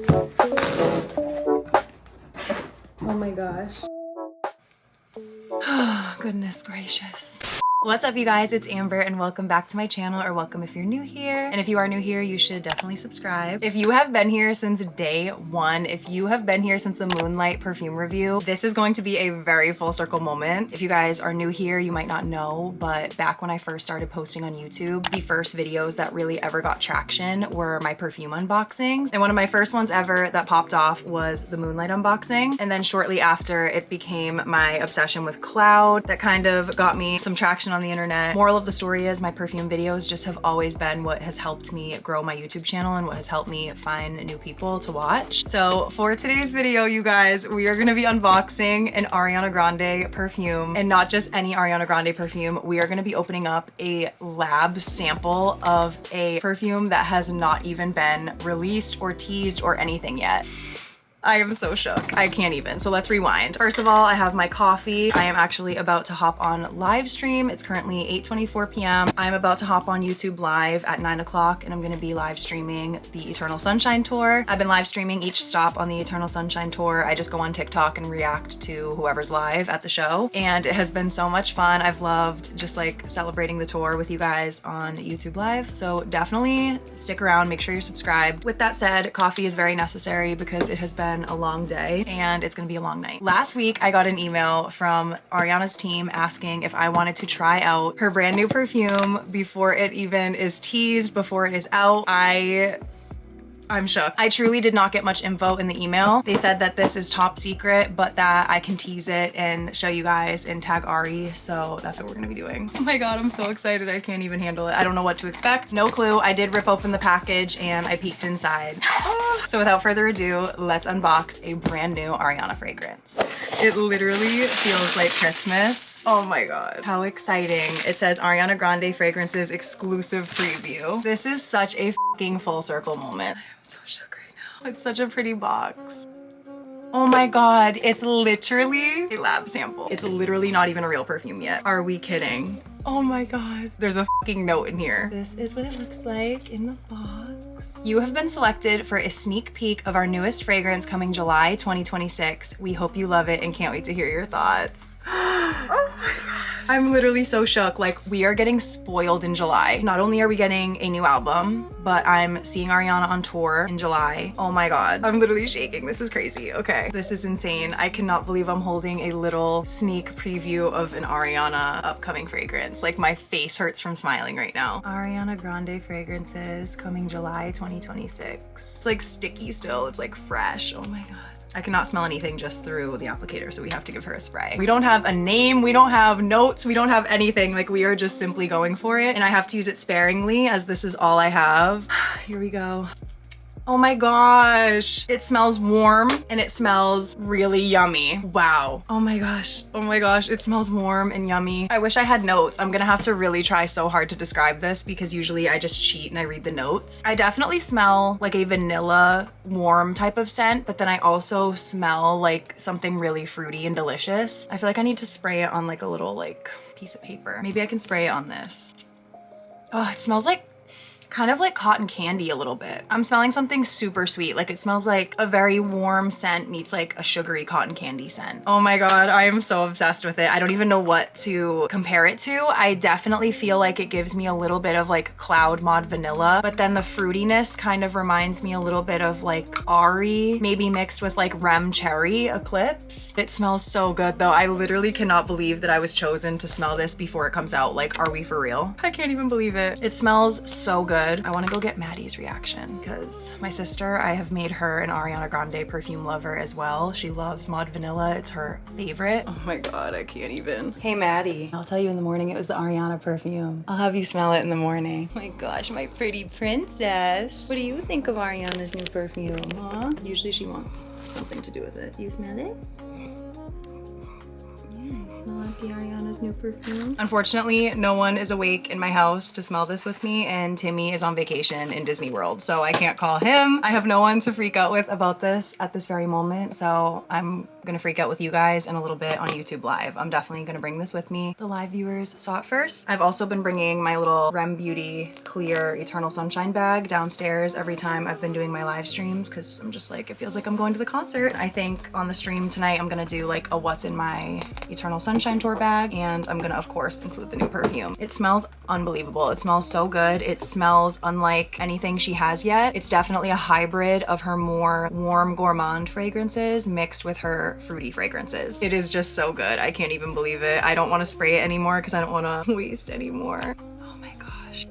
Oh my gosh. Goodness gracious. What's up, you guys? It's Amber and welcome back to my channel, or welcome if you're new here. And if you are new here, you should definitely subscribe. If you have been here since day one, if you have been here since the Moonlight perfume review, this is going to be a very full circle moment. If you guys are new here, you might not know, but back when I first started posting on YouTube, the first videos that really ever got traction were my perfume unboxings. And one of my first ones ever that popped off was the Moonlight unboxing. And then shortly after, it became my obsession with Cloud that kind of got me some traction on the internet. Moral of the story is my perfume videos just have always been what has helped me grow my YouTube channel and what has helped me find new people to watch. So for today's video, you guys, we are gonna be unboxing an Ariana Grande perfume, and not just any Ariana Grande perfume. We are gonna be opening up a lab sample of a perfume that has not even been released or teased or anything yet. I am so shook. I can't even. So let's rewind. First of all, I have my coffee. I am actually about to hop on live stream. It's currently 8:24 p.m. I'm about to hop on YouTube live at 9 o'clock and I'm gonna be live streaming the Eternal Sunshine Tour. I've been live streaming each stop on the Eternal Sunshine Tour. I just go on TikTok and react to whoever's live at the show. And it has been so much fun. I've loved just like celebrating the tour with you guys on YouTube Live. So definitely stick around, make sure you're subscribed. With that said, coffee is very necessary because it has been a long day and it's gonna be a long night. Last week, I got an email from Ariana's team asking if I wanted to try out her brand new perfume before it even is teased, before it is out. I'm shook. I truly did not get much info in the email. They said that this is top secret, but that I can tease it and show you guys and tag Ari. So that's what we're gonna be doing. Oh my God, I'm so excited. I can't even handle it. I don't know what to expect. No clue. I did rip open the package and I peeked inside. So without further ado, let's unbox a brand new Ariana fragrance. It literally feels like Christmas. Oh my God, how exciting. It says Ariana Grande Fragrances exclusive preview. This is such a fucking full circle moment. I'm so shook right now. It's such a pretty box. Oh my God, it's literally a lab sample. It's literally not even a real perfume yet. Are we kidding? Oh my God, there's a fucking note in here. This is what it looks like in the box. You have been selected for a sneak peek of our newest fragrance coming July 2026. We hope you love it and can't wait to hear your thoughts. Oh my God. I'm literally so shook. Like, we are getting spoiled in July. Not only are we getting a new album, but I'm seeing Ariana on tour in July. Oh my God, I'm literally shaking. This is crazy. Okay, this is insane. I cannot believe I'm holding a little sneak preview of an Ariana upcoming fragrance. Like, my face hurts from smiling right now. Ariana Grande Fragrances coming July 2026. It's like sticky still. It's like fresh. Oh my God. I cannot smell anything just through the applicator, so we have to give her a spray. We don't have a name, we don't have notes, we don't have anything. Like, we are just simply going for it, and I have to use it sparingly as this is all I have. Here we go. Oh my gosh, it smells warm and it smells really yummy. Wow. Oh my gosh, it smells warm and yummy. I wish I had notes. I'm gonna have to really try so hard to describe this because usually I just cheat and I read the notes. I definitely smell like a vanilla warm type of scent, but then I also smell like something really fruity and delicious. I feel like I need to spray it on like a little like piece of paper. Maybe I can spray it on this. Oh, it smells like kind of like cotton candy a little bit. I'm smelling something super sweet. Like, it smells like a very warm scent meets like a sugary cotton candy scent. Oh my God, I am so obsessed with it. I don't even know what to compare it to. I definitely feel like it gives me a little bit of like Cloud Mod Vanilla, but then the fruitiness kind of reminds me a little bit of like Ari, maybe mixed with like Rem Cherry Eclipse. It smells so good though. I literally cannot believe that I was chosen to smell this before it comes out. Like, are we for real? I can't even believe it. It smells so good. I want to go get Maddie's reaction because my sister, I have made her an Ariana Grande perfume lover as well. She loves Mod Vanilla. It's her favorite. Oh my God, I can't even. Hey Maddie, I'll tell you in the morning it was the Ariana perfume. I'll have you smell it in the morning. Oh my gosh, my pretty princess. What do you think of Ariana's new perfume, huh? Usually she wants something to do with it. You smell it? Smell Auntie Ariana's new perfume. Unfortunately, no one is awake in my house to smell this with me, and Timmy is on vacation in Disney World, so I can't call him. I have no one to freak out with about this at this very moment, so I'm gonna freak out with you guys in a little bit on YouTube Live. I'm definitely gonna bring this with me. The live viewers saw it first. I've also been bringing my little Rem Beauty clear Eternal Sunshine bag downstairs every time I've been doing my live streams, because I'm just like, it feels like I'm going to the concert. I think on the stream tonight, I'm gonna do like a what's in my Eternal Sunshine tour bag, and I'm gonna of course include the new perfume. It smells unbelievable. It smells so good. It smells unlike anything she has yet. It's definitely a hybrid of her more warm gourmand fragrances mixed with her fruity fragrances. It is just so good. I can't even believe it. I don't want to spray it anymore because I don't want to waste any more.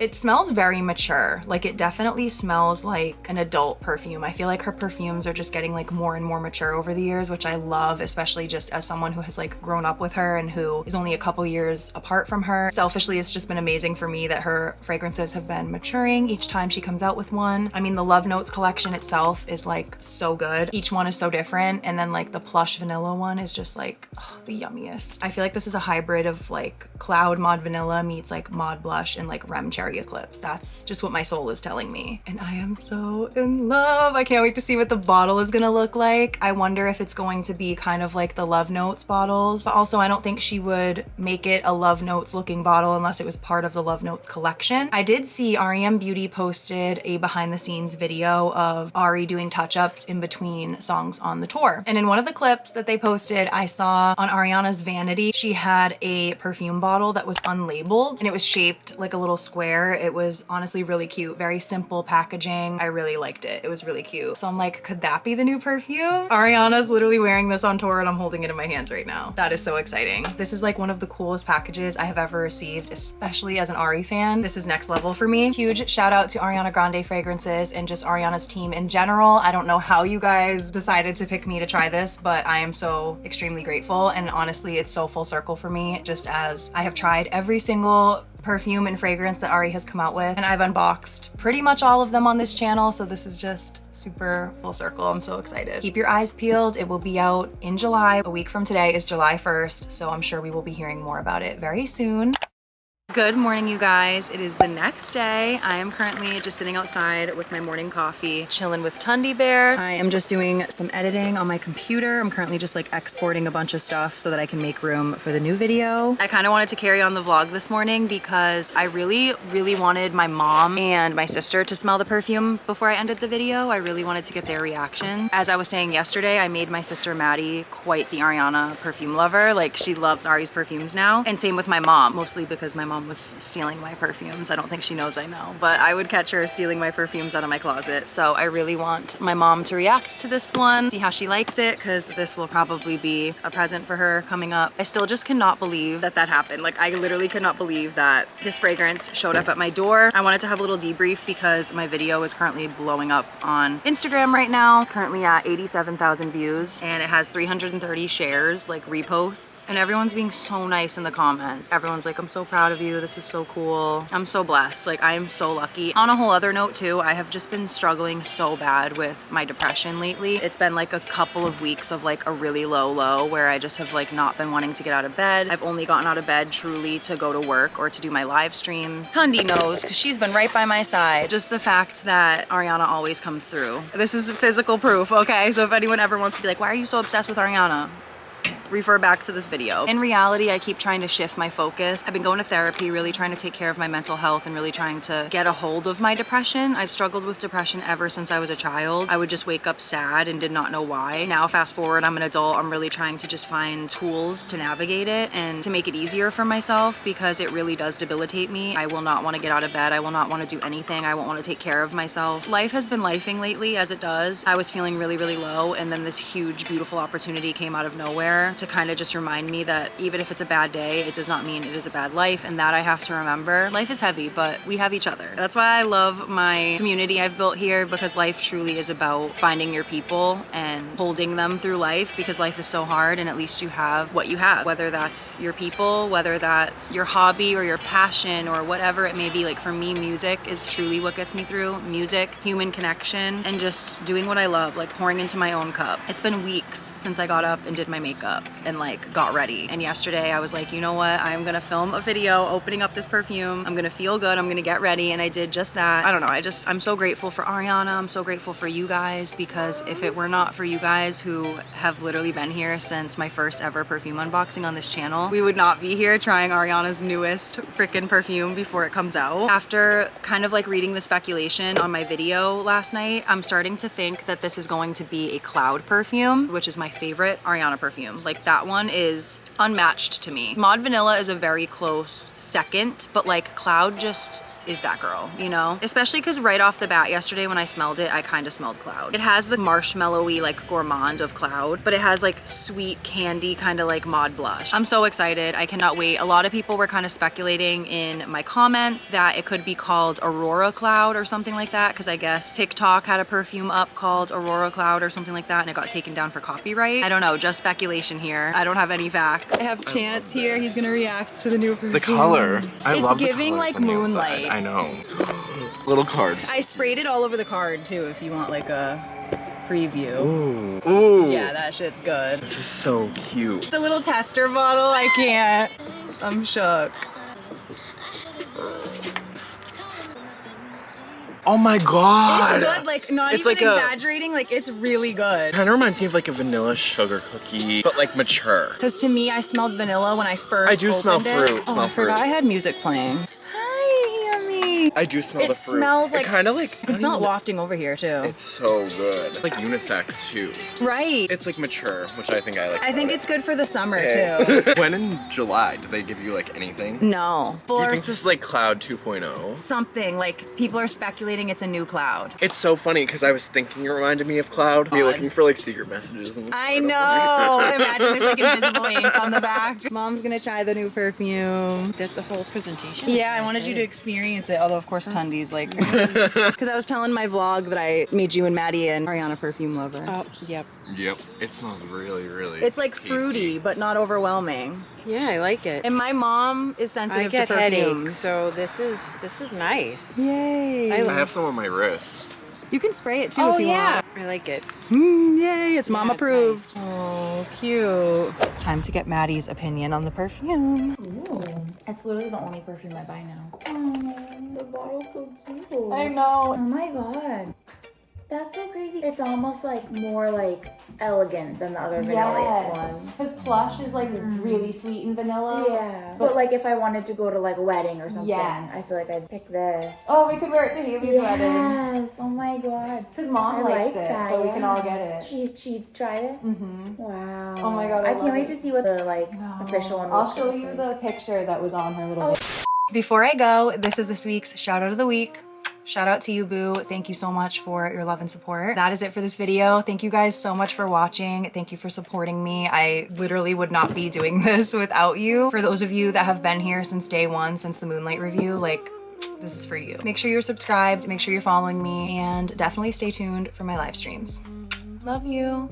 It smells very mature. Like, it definitely smells like an adult perfume. I feel like her perfumes are just getting like more and more mature over the years, which I love, especially just as someone who has like grown up with her and who is only a couple years apart from her. Selfishly, it's just been amazing for me that her fragrances have been maturing each time she comes out with one. I mean, the Love Notes collection itself is like so good. Each one is so different. And then like the plush vanilla one is just like, oh, the yummiest. I feel like this is a hybrid of like Cloud Mod Vanilla meets like Mod Blush and like Rem Cherry Eclipse. That's just what my soul is telling me. And I am so in love. I can't wait to see what the bottle is gonna look like. I wonder if it's going to be kind of like the Love Notes bottles. But also, I don't think she would make it a Love Notes looking bottle unless it was part of the Love Notes collection. I did see REM Beauty posted a behind the scenes video of Ari doing touch-ups in between songs on the tour. And in one of the clips that they posted, I saw on Ariana's vanity, she had a perfume bottle that was unlabeled and it was shaped like a little square. It was honestly really cute. Very simple packaging. I really liked it. It was really cute. So I'm like, could that be the new perfume? Ariana's literally wearing this on tour and I'm holding it in my hands right now. That is so exciting. This is like one of the coolest packages I have ever received, especially as an Ari fan. This is next level for me. Huge shout out to Ariana Grande Fragrances and just Ariana's team in general. I don't know how you guys decided to pick me to try this, but I am so extremely grateful. And honestly, it's so full circle for me, just as I have tried every single perfume and fragrance that Ari has come out with, and I've unboxed pretty much all of them on this channel, so this is just super full circle. I'm so excited. Keep your eyes peeled. It will be out in July. A week from today is July 1st, so I'm sure we will be hearing more about it very soon. Good morning, you guys. It is the next day. I am currently just sitting outside with my morning coffee, chilling with Tundi Bear. I am just doing some editing on my computer. I'm currently just like exporting a bunch of stuff so that I can make room for the new video. I kind of wanted to carry on the vlog this morning because I really wanted my mom and my sister to smell the perfume before I ended the video. I really wanted to get their reaction. As I was saying yesterday, I made my sister Maddie quite the Ariana perfume lover. Like, she loves Ari's perfumes now. And same with my mom, mostly because my mom was stealing my perfumes. I don't think she knows I know, but I would catch her stealing my perfumes out of my closet. So I really want my mom to react to this one, see how she likes it, because this will probably be a present for her coming up. I still just cannot believe that that happened. Like, I literally could not believe that this fragrance showed up at my door. I wanted to have a little debrief because my video is currently blowing up on Instagram right now. It's currently at 87,000 views and it has 330 shares, like reposts, and everyone's being so nice in the comments. Everyone's like, I'm so proud of you. This is so cool. I'm so blessed. Like, I am so lucky. On a whole other note too, I have just been struggling so bad with my depression lately. It's been like a couple of weeks of like a really low where I just have like not been wanting to get out of bed. I've only gotten out of bed truly to go to work or to do my live streams. Tundi knows because she's been right by my side. Just the fact that Ariana always comes through. This is physical proof, okay? So if anyone ever wants to be like, why are you so obsessed with Ariana? Refer back to this video. In reality, I keep trying to shift my focus. I've been going to therapy, really trying to take care of my mental health and really trying to get a hold of my depression. I've struggled with depression ever since I was a child. I would just wake up sad and did not know why. Now, fast forward, I'm an adult. I'm really trying to just find tools to navigate it and to make it easier for myself because it really does debilitate me. I will not want to get out of bed. I will not want to do anything. I won't want to take care of myself. Life has been lifing lately, as it does. I was feeling really low, and then this huge, beautiful opportunity came out of nowhere to kind of just remind me that even if it's a bad day, it does not mean it is a bad life, and that I have to remember. Life is heavy, but we have each other. That's why I love my community I've built here, because life truly is about finding your people and and holding them through life, because life is so hard and at least you have what you have, whether that's your people, whether that's your hobby or your passion or whatever it may be. Like for me, music is truly what gets me through. Music, human connection, and just doing what I love, like pouring into my own cup. It's been weeks since I got up and did my makeup and like got ready. And yesterday I was like, you know what? I'm gonna film a video opening up this perfume. I'm gonna feel good. I'm gonna get ready. And I did just that. I don't know. I'm so grateful for Ariana. I'm so grateful for you guys, because if it were not for you guys who have literally been here since my first ever perfume unboxing on this channel, we would not be here trying Ariana's newest freaking perfume before it comes out. After kind of like reading the speculation on my video last night, I'm starting to think that this is going to be a cloud perfume, which is my favorite Ariana perfume. Like that one is unmatched to me. Mod Vanilla is a very close second, but like cloud just is that girl, you know? Especially because right off the bat yesterday when I smelled it, I kind of smelled cloud. It has the marshmallowy like gourmand of cloud, but it has like sweet candy kind of like Mod blush. I'm so excited. I cannot wait. A lot of people were kind of speculating in my comments that it could be called Aurora Cloud or something like that, because I guess TikTok had a perfume up called Aurora Cloud or something like that, and it got taken down for copyright. I don't know, just speculation here. I don't have any facts. I have Chance here. He's gonna react to the new perfume. The color. I love the It's giving colors like on the moonlight. outside. I know. Little cards. I sprayed it all over the card too if you want like a preview. Ooh. Ooh. Yeah, that shit's good. This is so cute. The little tester bottle, I can't. I'm shook. Oh my god. It's good, like not It's even like a- exaggerating, like it's really good. Kind of reminds me of like a vanilla sugar cookie, but like mature. Because to me, I smelled vanilla when I first I do smell opened it. fruit. Oh, Smell I forgot fruit. I had music playing. Hi, yummy. I do smell It the fruit. smells like- it kind of like I can smell it wafting over here too. It's so good. Like unisex too. Right. It's like mature, which I think I like. I think it's good for the summer Yeah. too. When in July, do they give you like anything? No. You Or think this is like Cloud 2.0? something, like people are speculating it's a new cloud. It's so funny because I was thinking it reminded me of Cloud. Me looking for like secret messages. In the I card. know. Imagine there's like invisible ink on the back. Mom's gonna try the new perfume. That's the whole presentation? Yeah, I wanted you to experience it. Although of course Tundi's like, because I was telling my vlog that I made you and Maddie an Ariana perfume lover. Oh, yep. Yep. It smells really, really. It's like tasty. fruity, but not overwhelming. Yeah, I like it. And my mom is sensitive I get to perfumes. headaches, so this is nice. Yay! I I have some on my wrist. You can spray it too Oh if you yeah, want. I like it. Yay! It's mom Yeah, it's approved. nice. Oh, cute. It's time to get Maddie's opinion on the perfume. Ooh, it's literally the only perfume I buy now. Oh, the bottle's so cute. I know. Oh my god. That's so crazy. It's almost like more like elegant than the other vanilla ones. Because plush is like really sweet and vanilla. Yeah. But like if I wanted to go to like a wedding or something, Yes. I feel like I'd pick this. Oh, we could wear it to Haley's wedding. Yes. Oh my god. Because mom I likes like it, that, so we can yeah. all get it. She tried it? Mm-hmm. Wow. Oh my god, I I love can't wait it. to see what the like official one I'll looks show like. you the picture that was on her little Before I go, this is this week's shout out of the week. Shout out to you, boo. Thank you so much for your love and support. That is it for this video. Thank you guys so much for watching. Thank you for supporting me. I literally would not be doing this without you. For those of you that have been here since day one, since the Moonlight review, like, this is for you. Make sure you're subscribed, make sure you're following me, and definitely stay tuned for my live streams. Love you.